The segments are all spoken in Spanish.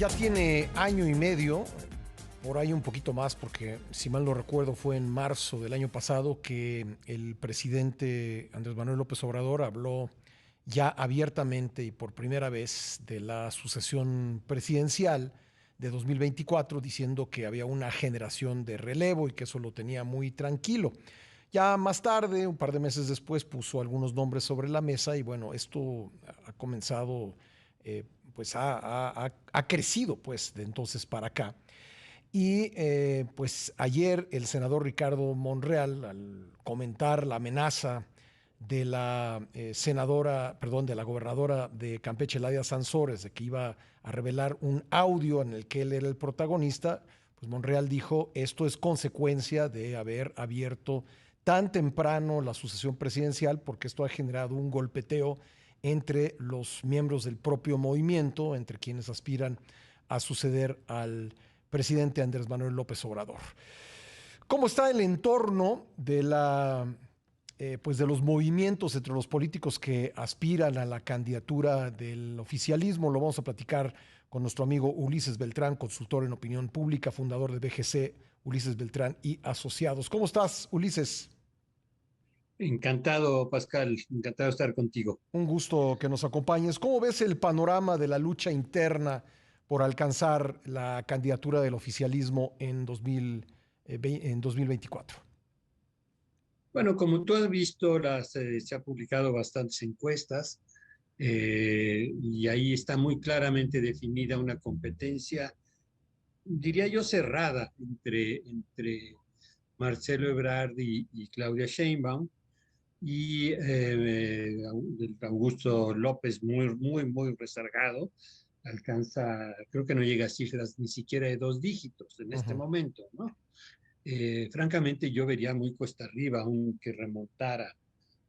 Ya tiene año y medio, por ahí un poquito más, porque si mal no recuerdo fue en marzo del año pasado que el presidente Andrés Manuel López Obrador habló ya abiertamente y por primera vez de la sucesión presidencial de 2024, diciendo que había una generación de relevo y que eso lo tenía muy tranquilo. Ya más tarde, un par de meses después, puso algunos nombres sobre la mesa y bueno, esto ha comenzado, eh, pues ha crecido pues de entonces para acá. Y pues ayer el senador Ricardo Monreal, al comentar la amenaza de la senadora, perdón, de la gobernadora de Campeche, Ladia Sansores, de que iba a revelar un audio en el que él era el protagonista, pues Monreal dijo, esto es consecuencia de haber abierto tan temprano la sucesión presidencial, porque esto ha generado un golpeteo entre los miembros del propio movimiento, entre quienes aspiran a suceder al presidente Andrés Manuel López Obrador. ¿Cómo está el entorno de pues de los movimientos entre los políticos que aspiran a la candidatura del oficialismo? Lo vamos a platicar con nuestro amigo Ulises Beltrán, consultor en opinión pública, fundador de BGC, Ulises Beltrán y Asociados. ¿Cómo estás, Ulises? Encantado, Pascal, encantado de estar contigo. Un gusto que nos acompañes. ¿Cómo ves el panorama de la lucha interna por alcanzar la candidatura del oficialismo en 2024? Bueno, como tú has visto, se ha publicado bastantes encuestas y ahí está muy claramente definida una competencia, diría yo, cerrada entre Marcelo Ebrard y Claudia Sheinbaum y Augusto López muy rezagado. Alcanza, creo que no llega a cifras ni siquiera de dos dígitos en este Ujú. momento, ¿no? Francamente, yo vería muy cuesta arriba aunque remontara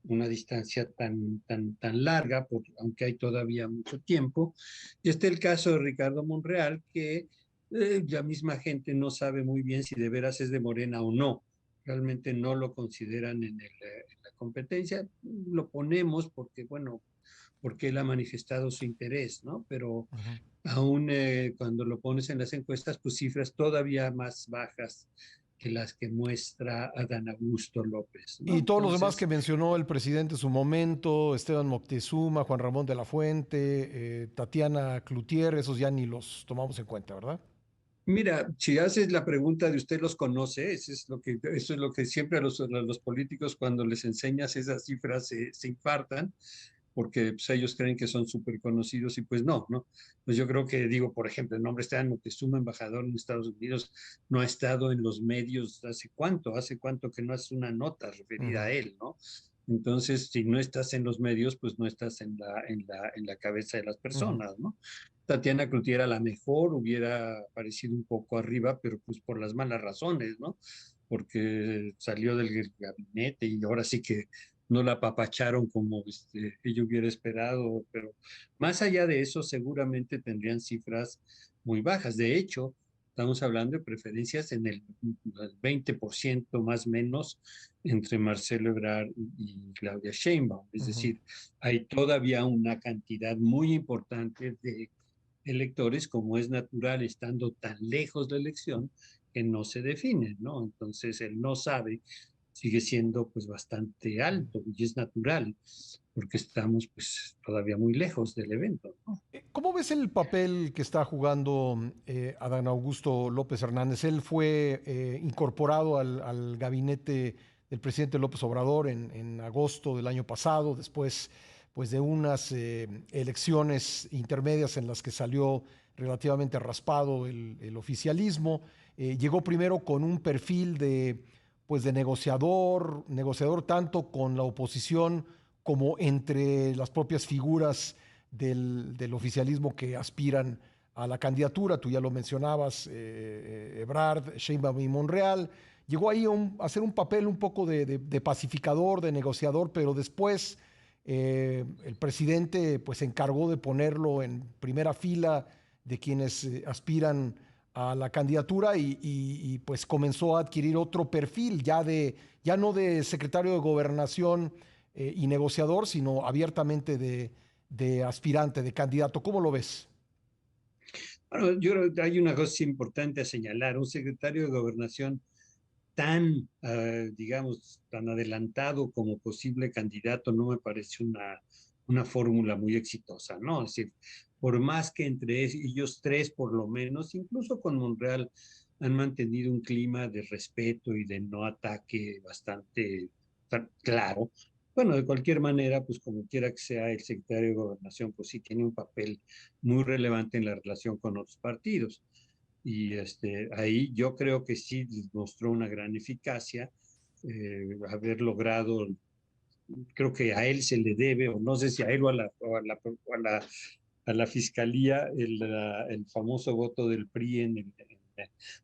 una distancia tan larga, aunque hay todavía mucho tiempo. Y este es el caso de Ricardo Monreal, que la misma gente no sabe muy bien si de veras es de Morena o no. Realmente no lo consideran en la competencia. Lo ponemos porque, bueno, porque él ha manifestado su interés, ¿no? Pero Ujú. aún cuando lo pones en las encuestas, pues cifras todavía más bajas que las que muestra Adán Augusto López, ¿no? Y todos los demás que Entonces, mencionó el presidente en su momento, Esteban Moctezuma, Juan Ramón de la Fuente, Tatiana Cloutier, esos ya ni los tomamos en cuenta, ¿verdad? mira, si haces la pregunta de usted los conoce, eso es lo que siempre a los políticos cuando les enseñas esas cifras se infartan, porque pues, ellos creen que son súper conocidos y pues no, ¿no? Pues yo creo que, digo, por ejemplo, el nombre Esteban Moctezuma, embajador en Estados Unidos, no ha estado en los medios hace cuánto que no hace una nota referida a Ujú. él, ¿no? Entonces, si no estás en los medios, pues no estás en la cabeza de las Ujú. personas, ¿no? Tatiana Cloutier a la mejor hubiera aparecido un poco arriba, pero pues por las malas razones, ¿no? Porque salió del gabinete y ahora sí que no la apapacharon como ella hubiera esperado, pero más allá de eso seguramente tendrían cifras muy bajas. De hecho, estamos hablando de preferencias en el 20% más o menos entre Marcelo Ebrard y Claudia Sheinbaum. Es Ujú. decir, hay todavía una cantidad muy importante de electores, como es natural, estando tan lejos de la elección, que no se definen, ¿no? Entonces, el no sabe sigue siendo pues bastante alto y es natural, porque estamos pues todavía muy lejos del evento, ¿no? ¿Cómo ves el papel que está jugando Adán Augusto López Hernández? Él fue incorporado al gabinete del presidente López Obrador en agosto del año pasado, después pues, de unas elecciones intermedias en las que salió relativamente raspado el oficialismo. Llegó primero con un perfil pues, de negociador, negociador tanto con la oposición como entre las propias figuras del oficialismo que aspiran a la candidatura. Tú ya lo mencionabas, Ebrard, Sheinbaum y Monreal. Llegó ahí a hacer un papel un poco de pacificador, de negociador, pero después el presidente pues se encargó de ponerlo en primera fila de quienes aspiran a la candidatura y, pues comenzó a adquirir otro perfil ya no de secretario de gobernación y negociador, sino abiertamente de aspirante, de candidato. ¿Cómo lo ves? Bueno, yo creo que hay una cosa importante a señalar. Un secretario de Gobernación tan, digamos, tan adelantado como posible candidato no me parece una fórmula muy exitosa, ¿no? Es decir, por más que entre ellos tres, por lo menos, incluso con Monreal, han mantenido un clima de respeto y de no ataque bastante claro. Bueno, de cualquier manera, pues como quiera que sea el secretario de Gobernación, pues sí tiene un papel muy relevante en la relación con otros partidos. Y ahí yo creo que sí mostró una gran eficacia, haber logrado, creo que a él se le debe, o no sé si a él a la fiscalía, el famoso voto del PRI en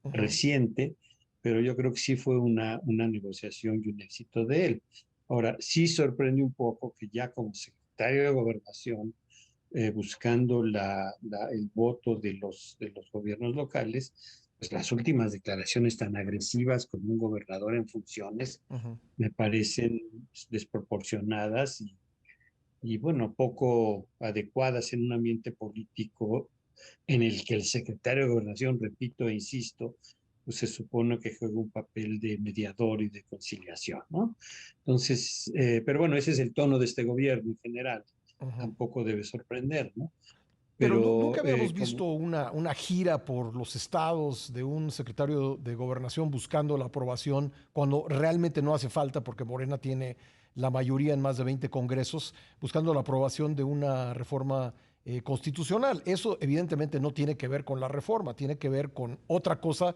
Ujú. reciente, pero yo creo que sí fue una negociación y un éxito de él. Ahora, sí sorprende un poco que ya como secretario de Gobernación, buscando el voto de los gobiernos locales, pues las últimas declaraciones tan agresivas con un gobernador en funciones Ujú. me parecen desproporcionadas y bueno, poco adecuadas en un ambiente político en el que el secretario de Gobernación, repito e insisto, pues se supone que juega un papel de mediador y de conciliación, ¿no? Entonces, pero bueno, ese es el tono de este gobierno en general. Ujú. Tampoco debe sorprender, ¿no? Pero nunca Pero habíamos como, visto una gira por los estados de un secretario de gobernación buscando la aprobación cuando realmente no hace falta, porque Morena tiene la mayoría en más de 20 congresos, buscando la aprobación de una reforma constitucional. Eso evidentemente no tiene que ver con la reforma, tiene que ver con otra cosa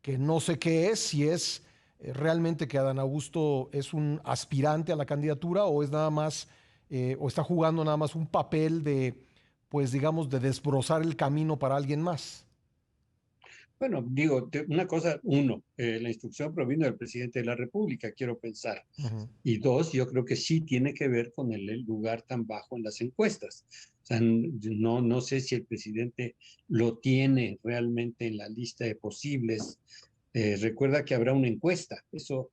que no sé qué es, si es realmente que Adán Augusto es un aspirante a la candidatura o es nada más, o está jugando nada más un papel de pues digamos, de desbrozar el camino para alguien más. bueno, digo, una cosa, uno, la instrucción provino del presidente de la República, quiero pensar. Ujú. Y dos, yo creo que sí tiene que ver con el lugar tan bajo en las encuestas. O sea, no sé si el presidente lo tiene realmente en la lista de posibles. Recuerda que habrá una encuesta. Eso,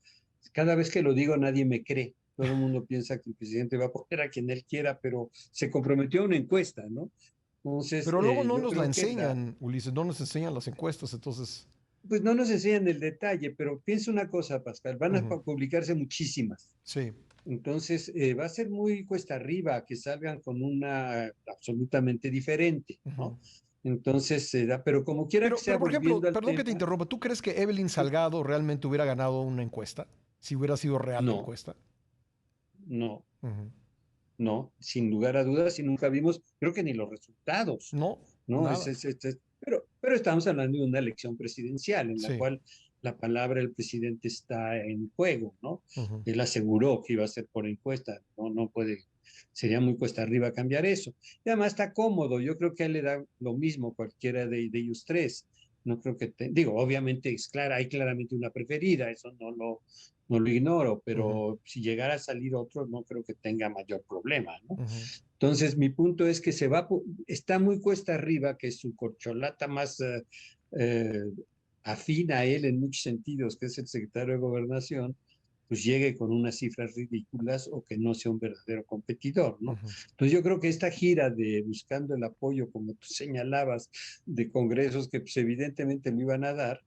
cada vez que lo digo, nadie me cree. Todo el mundo piensa que el presidente va a poner a quien él quiera, pero se comprometió a una encuesta, ¿no? Entonces, Pero luego no yo nos la creo que enseñan, Ulises, no nos enseñan las encuestas, entonces. pues no nos enseñan el detalle, pero piensa una cosa, Pascal, van a Ujú. publicarse muchísimas. Sí. Entonces, va a ser muy cuesta arriba que salgan con una absolutamente diferente, Ujú. ¿no? Entonces, pero como quiera que sea, Pero, por ejemplo, volviendo al perdón que te tema, interrumpa, ¿tú crees que Evelyn pues Salgado realmente hubiera ganado una encuesta? Si hubiera sido real la no, encuesta. no, Ujú. no, sin lugar a dudas, y nunca vimos, creo que ni los resultados, No, ¿no? nada. Pero estamos hablando de una elección presidencial en la Sí. cual la palabra del presidente está en juego, ¿no? Ujú. Él aseguró que iba a ser por encuesta, no puede, sería muy cuesta arriba cambiar eso. Y además está cómodo, yo creo que a él le da lo mismo cualquiera de ellos tres. No creo que, digo, obviamente es clara, hay claramente una preferida, eso no lo ignoro, Ujú. pero si llegara a salir otro, no creo que tenga mayor problema, ¿no? Ujú. Entonces, mi punto es que está muy cuesta arriba, que su corcholata más eh, afín a él en muchos sentidos, que es el secretario de Gobernación, pues llegue con unas cifras ridículas o que no sea un verdadero competidor, ¿no? Ujú. Entonces yo creo que esta gira de buscando el apoyo, como tú señalabas, de congresos que pues evidentemente lo iban a dar,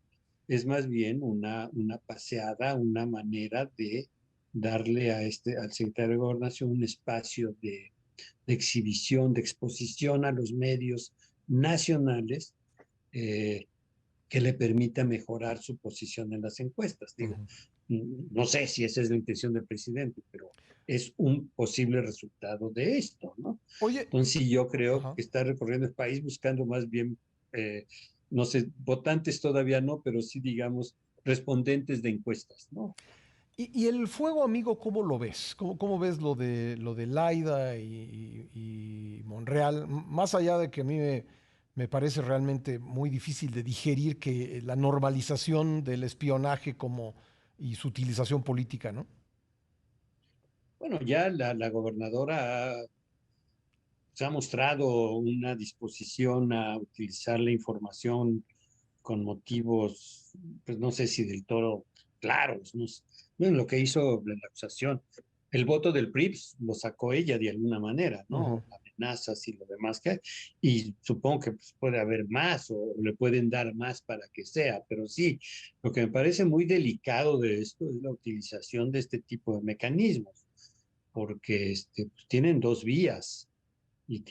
es más bien una paseada, una manera de darle al secretario de Gobernación un espacio de exhibición, de exposición a los medios nacionales, eh, que le permita mejorar su posición en las encuestas. Digo, Ujú. no sé si esa es la intención del presidente, pero es un posible resultado de esto, ¿no? Oye, Entonces, sí, yo creo ajá. que está recorriendo el país buscando más bien, no sé, votantes todavía no, pero sí, digamos, respondentes de encuestas, ¿no? Y el fuego amigo, ¿cómo lo ves? ¿Cómo ves lo de Laida y Monreal? Más allá de que a mí me parece realmente muy difícil de digerir que la normalización del espionaje como y su utilización política, ¿no? Bueno, ya la gobernadora se ha mostrado una disposición a utilizar la información con motivos, pues no sé si del todo claros, no, bueno, lo que hizo la acusación. El voto del PRI pues, lo sacó ella de alguna manera, Ujú. ¿no? amenazas y lo demás que hay. Y supongo que pues, puede haber más o le pueden dar más para que sea, pero sí, lo que me parece muy delicado de esto es la utilización de este tipo de mecanismos, porque pues, tienen dos vías y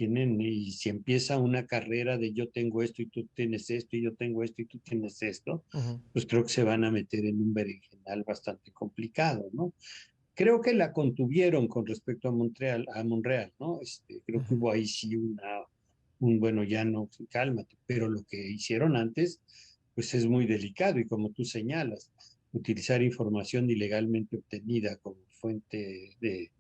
si empieza una carrera de yo tengo esto y tú tienes esto y yo tengo esto y tú tienes esto, Ujú. pues creo que se van a meter en un berenjenal bastante complicado, ¿no? Creo que la contuvieron con respecto a Monreal, ¿no? Creo que Ujú. hubo ahí sí un bueno, ya no, cálmate, pero lo que hicieron antes, pues es muy delicado y como tú señalas, utilizar información ilegalmente obtenida como fuente de,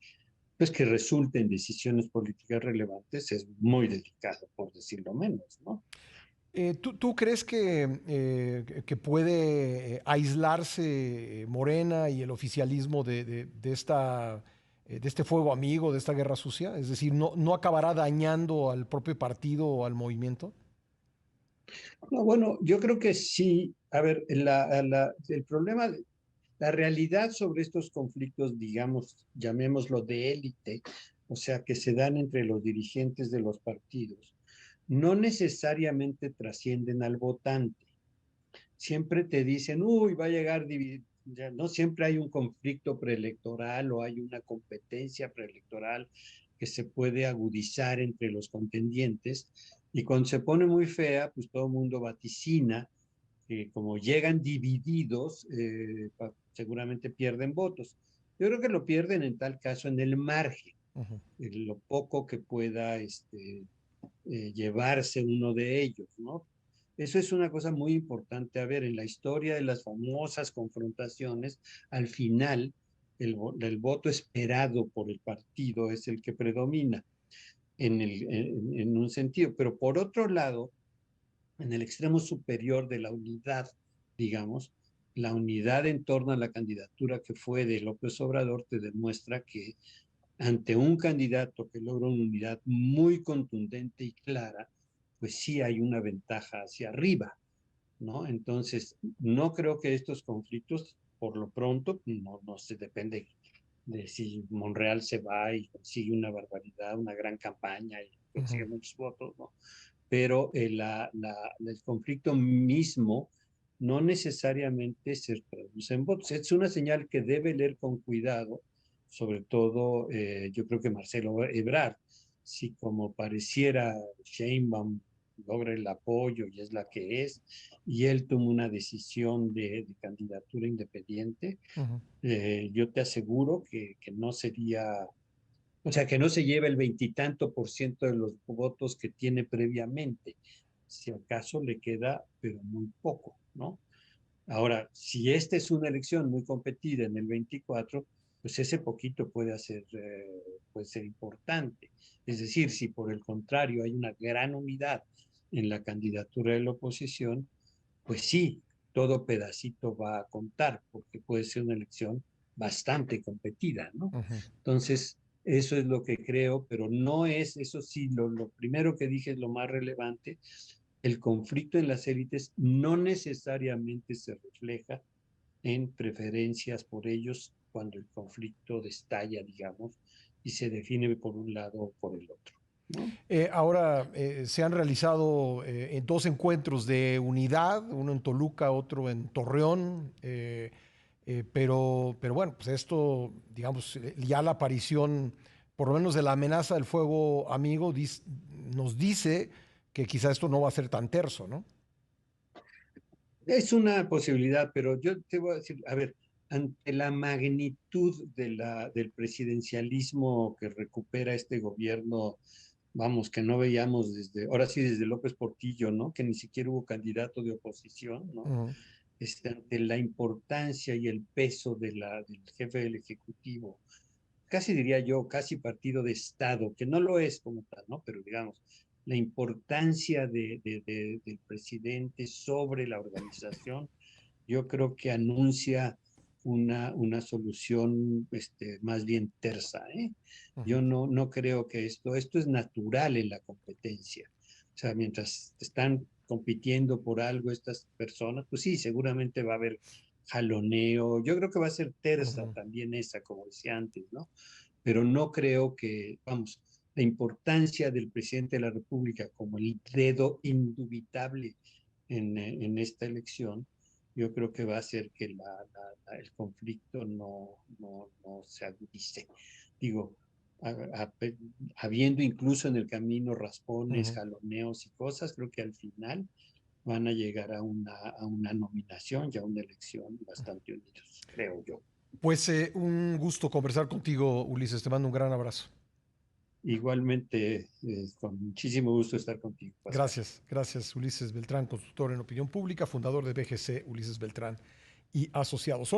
pues que resulte en decisiones políticas relevantes es muy delicado, por decirlo menos, ¿no? ¿Tú crees que puede aislarse Morena y el oficialismo de este fuego amigo, de esta guerra sucia? Es decir, ¿no acabará dañando al propio partido o al movimiento? No, bueno, yo creo que sí. A ver, el problema, la realidad sobre estos conflictos, digamos, llamémoslo de élite, o sea, que se dan entre los dirigentes de los partidos, no necesariamente trascienden al votante. Siempre te dicen, uy, va a llegar, ya, no siempre hay un conflicto preelectoral o hay una competencia preelectoral que se puede agudizar entre los contendientes. Y cuando se pone muy fea, pues todo el mundo vaticina que como llegan divididos, seguramente pierden votos. Yo creo que lo pierden en tal caso en el margen, Ujú. en lo poco que pueda llevarse uno de ellos, ¿no? Eso es una cosa muy importante a ver en la historia de las famosas confrontaciones. Al final, el voto esperado por el partido es el que predomina en un sentido, pero por otro lado, en el extremo superior de la unidad, digamos, la unidad en torno a la candidatura que fue de López Obrador te demuestra que ante un candidato que logra una unidad muy contundente y clara, pues sí hay una ventaja hacia arriba, ¿no? Entonces, no creo que estos conflictos, por lo pronto, no se depende de si Monreal se va y consigue una barbaridad, una gran campaña y consigue Ujú. muchos votos, ¿no? Pero el conflicto mismo no necesariamente se traduce en votos. Es una señal que debe leer con cuidado, sobre todo yo creo que Marcelo Ebrard, si como pareciera Sheinbaum logra el apoyo y es la que es, y él toma una decisión de candidatura independiente, Ujú. yo te aseguro que no sería, o sea, que no se lleve el veintitanto por ciento de los votos que tiene previamente. Si acaso le queda, pero muy poco, ¿no? Ahora, si esta es una elección muy competida en el 24, pues ese poquito puede ser importante. Es decir, si por el contrario hay una gran unidad en la candidatura de la oposición, pues sí, todo pedacito va a contar, porque puede ser una elección bastante competida, ¿no? Ujú. Entonces, eso es lo que creo, pero no es, eso sí, lo primero que dije es lo más relevante, el conflicto en las élites no necesariamente se refleja en preferencias por ellos cuando el conflicto destalla, digamos, y se define por un lado o por el otro, ¿no? Ahora se han realizado dos encuentros de unidad, uno en Toluca, otro en Torreón, pero bueno, pues esto, digamos, ya la aparición, por lo menos de la amenaza del fuego amigo, nos dice que quizá esto no va a ser tan terso, ¿no? Es una posibilidad, pero yo te voy a decir, a ver, ante la magnitud del presidencialismo que recupera este gobierno, vamos, que no veíamos desde, ahora sí desde López Portillo, ¿no? Que ni siquiera hubo candidato de oposición, ¿no? Ujú. Ante la importancia y el peso del jefe del Ejecutivo, casi diría yo, casi partido de Estado, que no lo es como tal, ¿no? Pero digamos, la importancia del presidente sobre la organización, yo creo que anuncia una solución más bien tersa, ¿eh? Ujú. Yo no creo que esto es natural en la competencia. O sea, mientras están compitiendo por algo estas personas, pues sí, seguramente va a haber jaloneo. Yo creo que va a ser tersa Ujú. también esa, como decía antes, ¿no? Pero no creo que, vamos, la importancia del presidente de la República como el dedo indubitable en esta elección, yo creo que va a hacer que el conflicto no se agudice. Digo, a, a, habiendo incluso en el camino raspones, Ujú. jaloneos y cosas, creo que al final van a llegar a una nominación y a una elección bastante unidos, creo yo. Pues un gusto conversar contigo, Ulises. Te mando un gran abrazo. Igualmente, con muchísimo gusto estar contigo, Pascal. Gracias, gracias, Ulises Beltrán, consultor en opinión pública, fundador de BGC Ulises Beltrán y Asociados.